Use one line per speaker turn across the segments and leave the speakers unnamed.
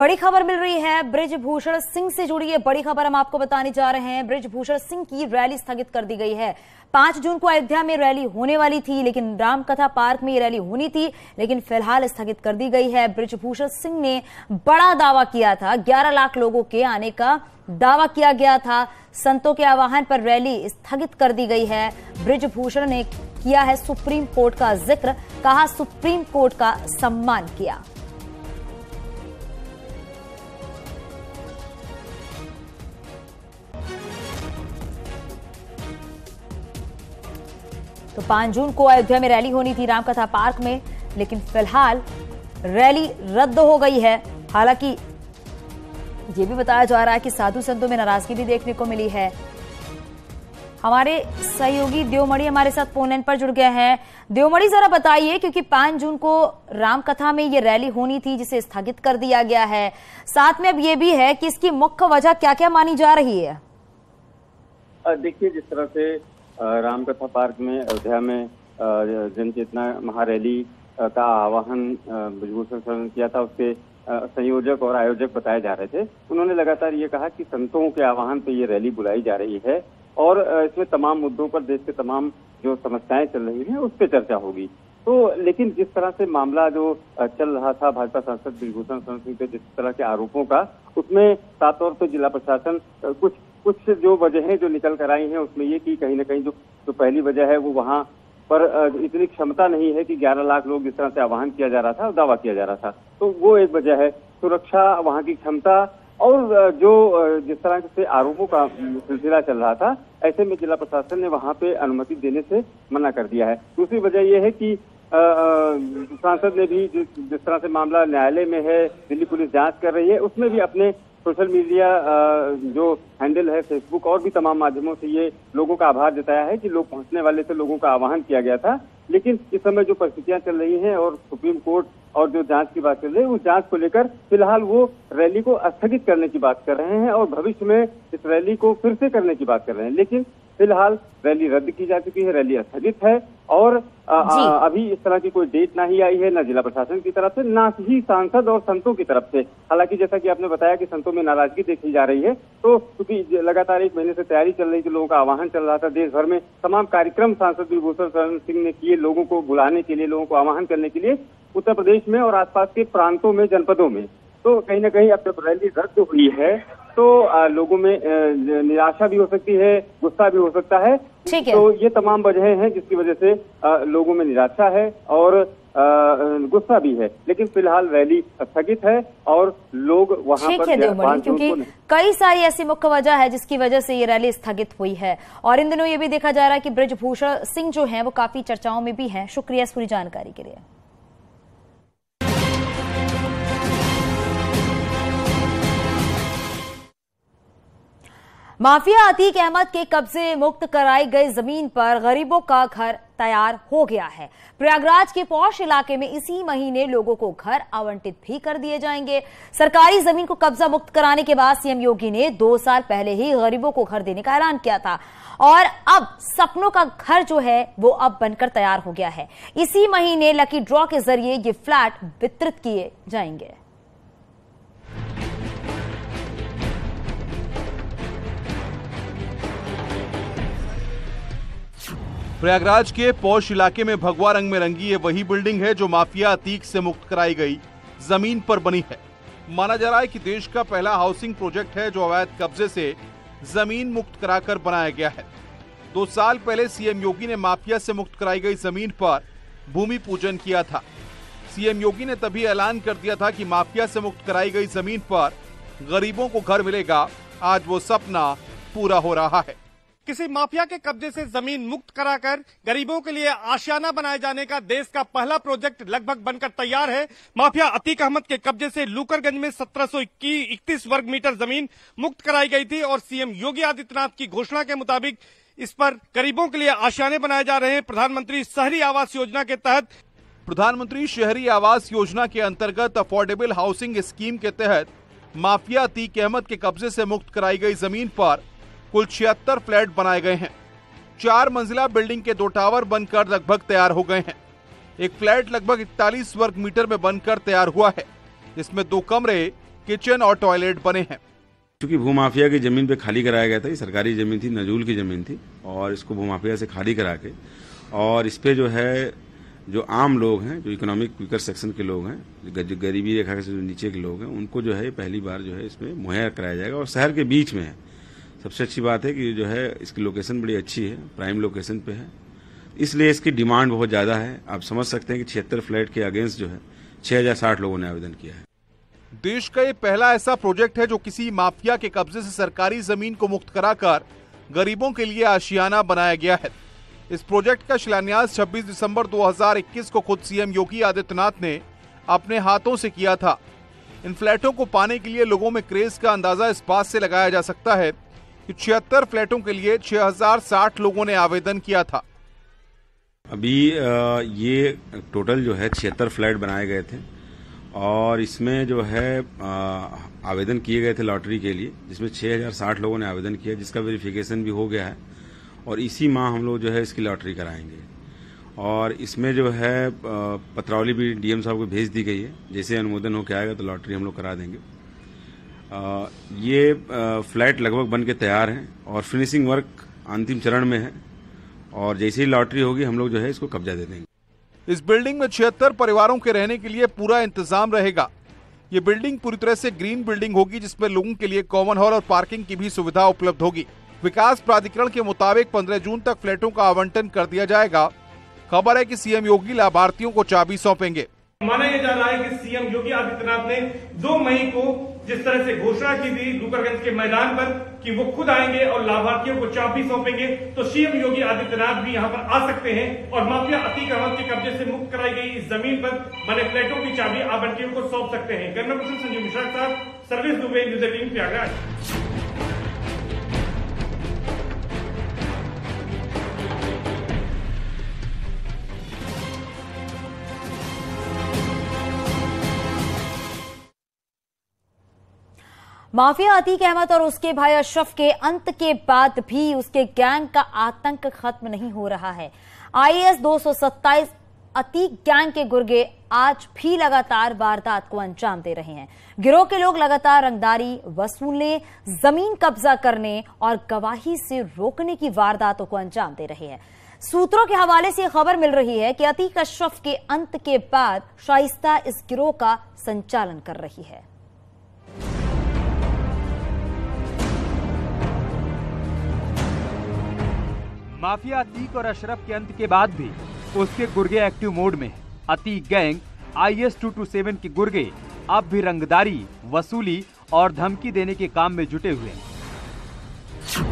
बड़ी खबर मिल रही है बृजभूषण सिंह से जुड़ी है बड़ी खबर हम आपको बताने जा रहे हैं। बृजभूषण सिंह की रैली स्थगित कर दी गई है। 5 जून को अयोध्या में रैली होने वाली थी, लेकिन रामकथा पार्क में ये रैली होनी थी, लेकिन फिलहाल स्थगित कर दी गई है। बृजभूषण सिंह ने बड़ा दावा किया था, 11 लाख लोगों के आने का दावा किया गया था। संतों के आह्वान पर रैली स्थगित कर दी गई है। बृजभूषण ने किया है सुप्रीम कोर्ट का जिक्र, कहा सुप्रीम कोर्ट का सम्मान किया। तो 5 जून को अयोध्या में रैली होनी थी रामकथा पार्क में, लेकिन फिलहाल रैली रद्द हो गई है। हालांकि ये भी बताया जा रहा है कि साधु संतों में नाराजगी भी देखने को मिली है। हमारे सहयोगी देवमणि हमारे साथ फोन लाइन पर जुड़ गए हैं। देवमणि, जरा बताइए, क्योंकि 5 जून को रामकथा में ये रैली होनी थी जिसे स्थगित कर दिया गया है, साथ में अब ये भी है कि इसकी मुख्य वजह क्या क्या मानी जा रही है?
देखिए, जिस तरह से रामकथा पार्क में अयोध्या में जन चेतना महारैली का आह्वान बृजभूषण सर ने किया था, उसके संयोजक और आयोजक बताए जा रहे थे। उन्होंने लगातार ये कहा कि संतों के आह्वान पे ये रैली बुलाई जा रही है और इसमें तमाम मुद्दों पर, देश के तमाम जो समस्याएं चल रही हैं उस पर चर्चा होगी। तो लेकिन जिस तरह से मामला जो चल रहा था भाजपा सांसद बृजभूषण सिंह पे जिस तरह के आरोपों का, उसमें साफ तौर पर जिला प्रशासन कुछ जो वजहें जो निकल कर आई हैं उसमें ये कि कहीं ना कहीं जो पहली वजह है वो वहां पर इतनी क्षमता नहीं है कि 11 लाख लोग जिस तरह से आह्वान किया जा रहा था, दावा किया जा रहा था, तो वो एक वजह है। सुरक्षा, वहां की क्षमता और जो जिस तरह से आरोपों का सिलसिला चल रहा था, ऐसे में जिला प्रशासन ने वहां पे अनुमति देने से मना कर दिया है। दूसरी वजह यह है कि सांसद ने भी जिस तरह से मामला न्यायालय में है, दिल्ली पुलिस जांच कर रही है, उसमें भी अपने सोशल मीडिया जो हैंडल है फेसबुक और भी तमाम माध्यमों से ये लोगों का आभार जताया है कि लोग पहुंचने वाले थे, लोगों का आह्वान किया गया था। लेकिन इस समय जो परिस्थितियां चल रही हैं और सुप्रीम कोर्ट और जो जांच की बात चल रही है, उस जांच को लेकर फिलहाल वो रैली को स्थगित करने की बात कर रहे हैं और भविष्य में इस रैली को फिर से करने की बात कर रहे हैं। लेकिन फिलहाल रैली रद्द की जा चुकी है, रैली स्थगित है और अभी इस तरह की कोई डेट ना ही आई है, न जिला प्रशासन की तरफ से, ना ही सांसद और संतों की तरफ से। हालांकि जैसा कि आपने बताया कि संतों में नाराजगी देखी जा रही है, तो क्योंकि लगातार 1 महीने से तैयारी चल रही थी, लोगों का आह्वान चल रहा था, देश भर में तमाम कार्यक्रम सांसद बृजभूषण सिंह ने किए लोगों को बुलाने के लिए, लोगों को आह्वान करने के लिए उत्तर प्रदेश में और आसपास के प्रांतों में, जनपदों में। तो कहीं ना कहीं अब जब रैली रद्द हुई है तो लोगों में निराशा भी हो सकती है, गुस्सा भी हो सकता है।
ठीक है।
तो ये तमाम वजहें हैं जिसकी वजह से लोगों में निराशा है और गुस्सा भी है। लेकिन फिलहाल रैली स्थगित है और लोग वहां पर
देवमणि, क्योंकि कई सारी ऐसी मुख्य वजह है जिसकी वजह से ये रैली स्थगित हुई है। और इन दिनों ये भी देखा जा रहा है कि बृजभूषण सिंह जो है वो काफी चर्चाओं में भी हैं। शुक्रिया इस पूरी जानकारी के लिए। माफिया अतीक अहमद के कब्जे मुक्त कराई गई जमीन पर गरीबों का घर तैयार हो गया है। प्रयागराज के पौष इलाके में इसी महीने लोगों को घर आवंटित भी कर दिए जाएंगे। सरकारी जमीन को कब्जा मुक्त कराने के बाद सीएम योगी ने 2 साल पहले ही गरीबों को घर देने का ऐलान किया था और अब सपनों का घर जो है वो अब बनकर तैयार हो गया है। इसी महीने लकी ड्रॉ के जरिए ये फ्लैट वितरित किए जाएंगे।
प्रयागराज के पौष इलाके में भगवा रंग में रंगी ये वही बिल्डिंग है जो माफिया अतीक से मुक्त कराई गई जमीन पर बनी है। माना जा रहा है कि देश का पहला हाउसिंग प्रोजेक्ट है जो अवैध कब्जे से जमीन मुक्त कराकर बनाया गया है। 2 साल पहले सीएम योगी ने माफिया से मुक्त कराई गई जमीन पर भूमि पूजन किया था। सीएम योगी ने तभी ऐलान कर दिया था कि माफिया से मुक्त कराई गई जमीन पर गरीबों को घर मिलेगा। आज वो सपना पूरा हो रहा है।
किसी माफिया के कब्जे से जमीन मुक्त कराकर गरीबों के लिए आशियाना बनाए जाने का देश का पहला प्रोजेक्ट लगभग बनकर तैयार है। माफिया अतीक अहमद के कब्जे से लूकरगंज में 1731 वर्ग मीटर जमीन मुक्त कराई गई थी और सीएम योगी आदित्यनाथ की घोषणा के मुताबिक इस पर गरीबों के लिए आशियाने बनाए जा रहे हैं। प्रधानमंत्री शहरी आवास योजना के तहत
प्रधानमंत्री शहरी आवास योजना के अंतर्गत अफोर्डेबल हाउसिंग स्कीम के तहत माफिया अतीक अहमद के कब्जे से मुक्त कराई गई जमीन पर कुल 76 फ्लैट बनाए गए हैं। 4 मंजिला बिल्डिंग के 2 टावर बनकर लगभग तैयार हो गए हैं। एक फ्लैट लगभग 41 वर्ग मीटर में बनकर तैयार हुआ है। इसमें 2 कमरे, किचन और टॉयलेट बने हैं।
क्योंकि भूमाफिया की जमीन पे खाली कराया गया था, ये सरकारी जमीन थी, नजूल की जमीन थी, और इसको भूमाफिया से खाली करा के और इस पे जो है जो आम लोग हैं, जो इकोनॉमिक वीकर सेक्शन के लोग हैं, जो गरीबी रेखा से जो नीचे के लोग हैं, उनको जो है पहली बार जो है इसमें मुहैया कराया जाएगा और शहर के बीच में है। सबसे अच्छी बात है कि जो है इसकी लोकेशन बड़ी अच्छी है, प्राइम लोकेशन पे है, इसलिए इसकी डिमांड बहुत ज्यादा है। आप समझ सकते हैं कि 76 फ्लैट के अगेंस्ट जो है 6060 लोगों ने आवेदन किया है।
देश का ये पहला ऐसा प्रोजेक्ट है जो किसी माफिया के कब्जे से सरकारी जमीन को मुक्त कराकर गरीबों के लिए आशियाना बनाया गया है। इस प्रोजेक्ट का शिलान्यास 26 दिसंबर 2021 को खुद सीएम योगी आदित्यनाथ ने अपने हाथों से किया था। इन फ्लैटों को पाने के लिए लोगों में क्रेज का अंदाजा इस बात से लगाया जा सकता है कि 76 फ्लैटों के लिए 6060 लोगों ने आवेदन किया था।
अभी ये टोटल जो है 76 फ्लैट बनाए गए थे और इसमें जो है आवेदन किए गए थे लॉटरी के लिए, जिसमें 6060 लोगों ने आवेदन किया, जिसका वेरिफिकेशन भी हो गया है और इसी माह हम लोग जो है इसकी लॉटरी कराएंगे। और इसमें जो है पत्रावली भी डीएम साहब को भेज दी गई है, जैसे अनुमोदन होकर आएगा तो लॉटरी हम लोग करा देंगे। ये फ्लैट लगभग बन के तैयार हैं और फिनिशिंग वर्क अंतिम चरण में है और जैसे ही लॉटरी होगी हम लोग जो है इसको कब्जा दे देंगे।
इस बिल्डिंग में 76 परिवारों के रहने के लिए पूरा इंतजाम रहेगा। ये बिल्डिंग पूरी तरह से ग्रीन बिल्डिंग होगी, जिसमें लोगों के लिए कॉमन हॉल और पार्किंग की भी सुविधा उपलब्ध होगी। विकास प्राधिकरण के मुताबिक 15 जून तक फ्लैटों का आवंटन कर दिया जाएगा। खबर है कि सीएम योगी लाभार्थियों को चाबी सौंपेंगे।
माना यह जा रहा है कि सीएम योगी आदित्यनाथ ने 2 मई को जिस तरह से घोषणा की थी लूकरगंज के मैदान पर कि वो खुद आएंगे और लाभार्थियों को चाबी सौंपेंगे, तो सीएम योगी आदित्यनाथ भी यहां पर आ सकते हैं और माफिया अतीक अहमद के कब्जे से मुक्त कराई गई इस जमीन पर बने फ्लैटों की चाबी आबंटियों को सौंप सकते हैं। कैमरा पर्सन संजीव मिश्रा के साथ सर्विस दुबे, न्यूज 18 प्रयागराज।
माफिया अतीक अहमद और उसके भाई अशरफ के अंत के बाद भी उसके गैंग का आतंक खत्म नहीं हो रहा है। आईएएस 227 अतीक गैंग के गुर्गे आज भी लगातार वारदात को अंजाम दे रहे हैं। गिरोह के लोग लगातार रंगदारी वसूलने, जमीन कब्जा करने और गवाही से रोकने की वारदातों को अंजाम दे रहे हैं। सूत्रों के हवाले से खबर मिल रही है कि अतीक अशरफ के अंत के बाद शाइस्ता इस गिरोह का संचालन कर रही है।
माफिया अतीक और अशरफ के अंत के बाद भी उसके गुर्गे एक्टिव मोड में है। अतीक गैंग आईएएस 227 के गुर्गे अब भी रंगदारी, वसूली और धमकी देने के काम में जुटे हुए हैं।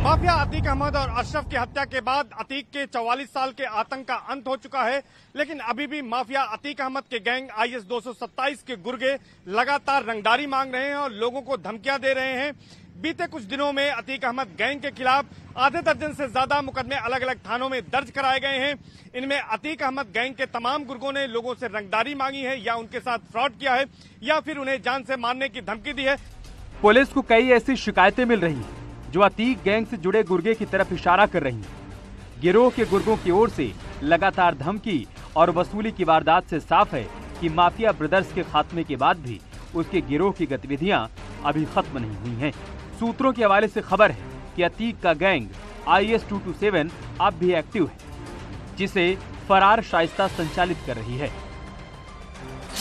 माफिया अतीक अहमद और अशरफ की हत्या के बाद अतीक के 44 साल के आतंक का अंत हो चुका है, लेकिन अभी भी माफिया अतीक अहमद के गैंग आईएएस 227 के गुर्गे लगातार रंगदारी मांग रहे हैं और लोगों को धमकियां दे रहे हैं। बीते कुछ दिनों में अतीक अहमद गैंग के खिलाफ आधे दर्जन से ज्यादा मुकदमे अलग अलग थानों में दर्ज कराए गए हैं। इनमें अतीक अहमद गैंग के तमाम गुर्गों ने लोगों से रंगदारी मांगी है या उनके साथ फ्रॉड किया है या फिर उन्हें जान से मारने की धमकी दी है।
पुलिस को कई ऐसी शिकायतें मिल रही हैं जो अतीक गैंग से जुड़े गुर्गे की तरफ इशारा कर रही हैं। गिरोह के गुर्गों की ओर से लगातार धमकी और वसूली की वारदात से साफ है कि माफिया ब्रदर्स के खात्मे के बाद भी उसके गिरोह की गतिविधियां अभी खत्म नहीं हुई हैं। सूत्रों के हवाले से खबर है कि अतीक का गैंग आईएएस 227 अब भी एक्टिव है, जिसे फरार शाइस्ता संचालित कर रही है।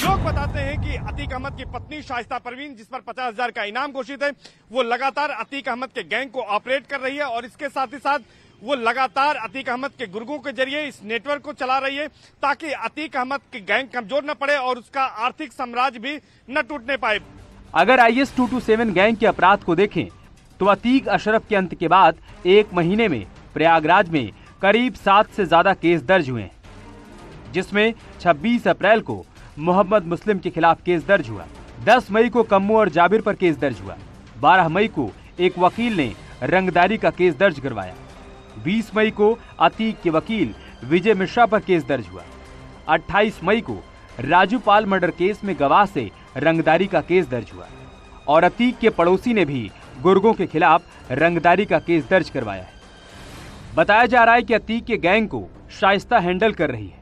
लोग बताते हैं कि अतीक अहमद की पत्नी शाइस्ता परवीन, जिस पर 50,000 का इनाम घोषित है, वो लगातार अतीक अहमद के गैंग को ऑपरेट कर रही है और इसके साथ ही साथ वो लगातार अतीक अहमद के गुर्गों के जरिए इस नेटवर्क को चला रही है ताकि अतीक अहमद की गैंग कमजोर न पड़े और उसका आर्थिक साम्राज्य भी न टूटने पाए।
अगर आईएएस 227 गैंग के अपराध को देखें तो अतीक अशरफ के अंत के बाद 1 महीने में प्रयागराज में करीब 7 से ज्यादा केस दर्ज हुए हैं, जिसमें 26 अप्रैल को मोहम्मद मुस्लिम के खिलाफ केस दर्ज हुआ, 10 मई को कम्मू और जाबिर पर केस दर्ज हुआ, 12 मई को एक वकील ने रंगदारी का केस दर्ज करवाया, 20 मई को अतीक के वकील विजय मिश्रा पर केस दर्ज हुआ, 28 मई को राजू पाल मर्डर केस में गवाह से रंगदारी का केस दर्ज हुआ और अतीक के पड़ोसी ने भी गुर्गों के खिलाफ रंगदारी का केस दर्ज करवाया है। बताया जा रहा है कि अतीक के गैंग को शाइस्ता हैंडल कर रही है,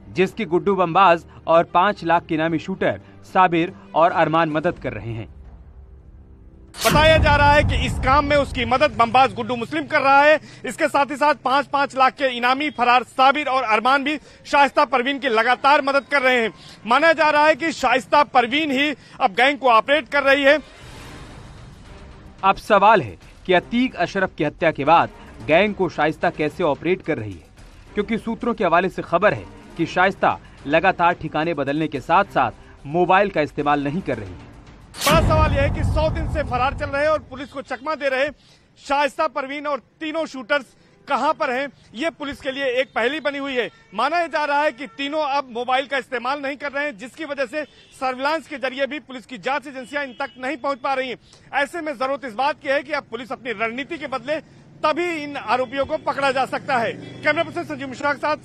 जिसके गुड्डू बमबाज और 5 लाख के इनामी शूटर साबिर और अरमान मदद कर रहे हैं।
बताया जा रहा है कि इस काम में उसकी मदद बमबाज गुड्डू मुस्लिम कर रहा है। इसके साथ ही साथ 5-5 लाख के इनामी फरार साबिर और अरमान भी शाइस्ता परवीन की लगातार मदद कर रहे हैं। माना जा रहा है कि शाइस्ता परवीन ही अब गैंग को ऑपरेट कर रही है।
अब सवाल है कि अतीक अशरफ की हत्या के बाद गैंग को शाइस्ता कैसे ऑपरेट कर रही है, क्योंकि सूत्रों के हवाले से खबर है कि शाइस्ता लगातार ठिकाने बदलने के साथ साथ मोबाइल का इस्तेमाल नहीं कर रही है।
बड़ा सवाल यह है कि 100 दिन से फरार चल रहे और पुलिस को चकमा दे रहे शाइस्ता परवीन और तीनों शूटर्स कहां पर हैं, ये पुलिस के लिए एक पहेली बनी हुई है। माना जा रहा है कि तीनों अब मोबाइल का इस्तेमाल नहीं कर रहे हैं, जिसकी वजह से सर्विलांस के जरिए भी पुलिस की जांच एजेंसियां इन तक नहीं पहुंच पा रही हैं। ऐसे में जरूरत इस बात की है कि अब पुलिस अपनी रणनीति के बदले तभी इन आरोपियों को पकड़ा जा सकता है। कैमरा पर्सन संजीव मिश्रा के साथ